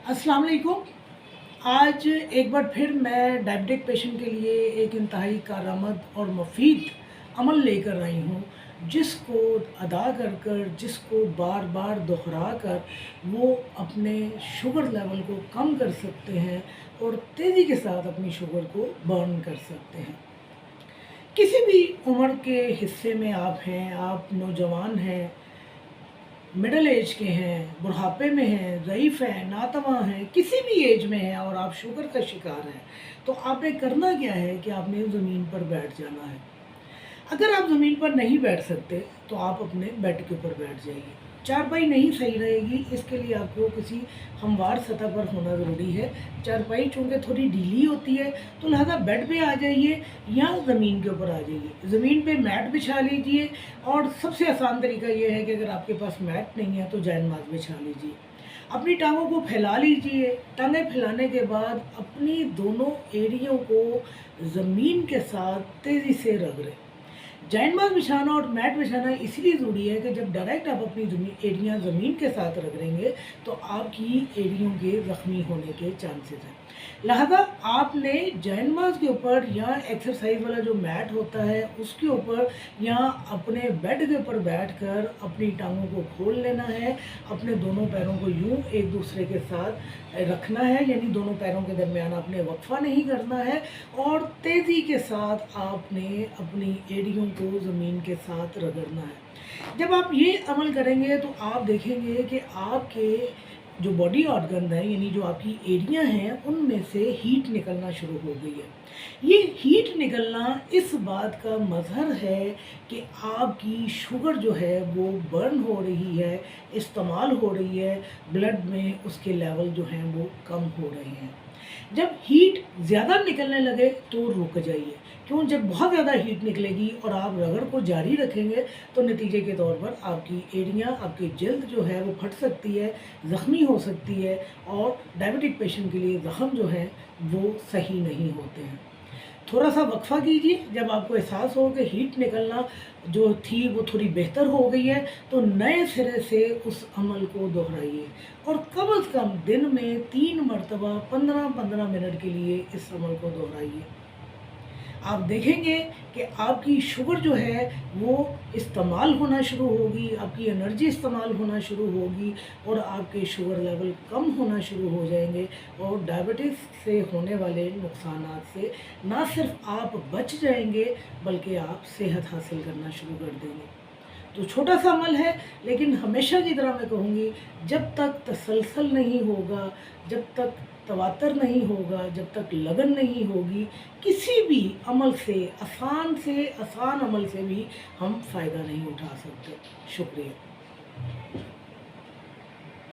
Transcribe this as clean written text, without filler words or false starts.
अस्सलाम वालेकुम। आज एक बार फिर मैं डायबिटिक पेशेंट के लिए एक इंतहाई कारआमद और मुफीद अमल लेकर आई हूँ, जिसको अदा कर कर, जिसको बार बार दोहरा कर वो अपने शुगर लेवल को कम कर सकते हैं और तेज़ी के साथ अपनी शुगर को बर्न कर सकते हैं। किसी भी उम्र के हिस्से में आप हैं, आप नौजवान हैं, मिडिल एज के हैं, बुढ़ापे में हैं, ज़ईफ़ हैं, नातवा हैं, किसी भी एज में हैं और आप शुगर का शिकार हैं, तो आपने करना क्या है कि आपने ज़मीन पर बैठ जाना है। अगर आप ज़मीन पर नहीं बैठ सकते तो आप अपने बेड के ऊपर बैठ जाइए। चारपाई नहीं सही रहेगी, इसके लिए आपको किसी हमवार सतह पर होना ज़रूरी है। चारपाई चूँकि थोड़ी ढीली होती है तो लिहाजा बेड पे आ जाइए या ज़मीन के ऊपर आ जाइए। ज़मीन पे मैट बिछा लीजिए और सबसे आसान तरीका ये है कि अगर आपके पास मैट नहीं है तो जैनमाज़ बिछा लीजिए। अपनी टाँगों को फैला लीजिए। टाँगें फैलाने के बाद अपनी दोनों एड़ियों को ज़मीन के साथ तेज़ी से रगड़ें। जैनमाज़ बिछाना और मैट बिछाना इसलिए ज़रूरी है कि जब डायरेक्ट आप अपनी एड़ियाँ ज़मीन के साथ रगड़ेंगे तो आपकी एड़ियों के ज़ख्मी होने के चांसेस हैं। लिहाजा आपने जैनमाज़ के ऊपर या एक्सरसाइज वाला जो मैट होता है उसके ऊपर या अपने बेड के ऊपर बैठकर अपनी टांगों को खोल लेना है। अपने दोनों पैरों को यूं एक दूसरे के साथ रखना है, यानी दोनों पैरों के दरमियान आपने वक्फा नहीं करना है और तेज़ी के साथ आपने अपनी एड़ियों को ज़मीन के साथ रगड़ना है। जब आप ये अमल करेंगे तो आप देखेंगे कि आपके जो बॉडी ऑर्गन है, यानी जो आपकी एड़ियाँ हैं, उनमें से हीट निकलना शुरू हो गई है। ये हीट निकलना इस बात का मज़हर है कि आपकी शुगर जो है वो बर्न हो रही है, इस्तेमाल हो रही है, ब्लड में उसके लेवल जो हैं वो कम हो रहे हैं। जब हीट ज़्यादा निकलने लगे तो रुक जाइए। क्यों? जब बहुत ज़्यादा हीट निकलेगी और आप रगड़ को जारी रखेंगे तो नतीजे के तौर पर आपकी एड़ियाँ, आपकी जल्द जो है वो फट सकती है, ज़ख्मी हो सकती है और डायबिटिक पेशेंट के लिए ज़ख्म जो है वो सही नहीं होते हैं। थोड़ा सा वक्फ़ा कीजिए। जब आपको एहसास हो कि हीट निकलना जो थी वो थोड़ी बेहतर हो गई है तो नए सिरे से उस अमल को दोहराइए और कम से कम दिन में 3 मरतबा 15-15 मिनट के लिए इस अमल को दोहराइए। आप देखेंगे कि आपकी शुगर जो है वो इस्तेमाल होना शुरू होगी, आपकी एनर्जी इस्तेमाल होना शुरू होगी और आपके शुगर लेवल कम होना शुरू हो जाएंगे और डायबिटीज़ से होने वाले नुकसानात से ना सिर्फ आप बच जाएंगे बल्कि आप सेहत हासिल करना शुरू कर देंगे। तो छोटा सा अमल है, लेकिन हमेशा की तरह मैं कहूँगी, जब तक तसलसल नहीं होगा, जब तक तवातर नहीं होगा, जब तक लगन नहीं होगी, किसी भी अमल से आसान अमल से भी हम फ़ायदा नहीं उठा सकते। शुक्रिया।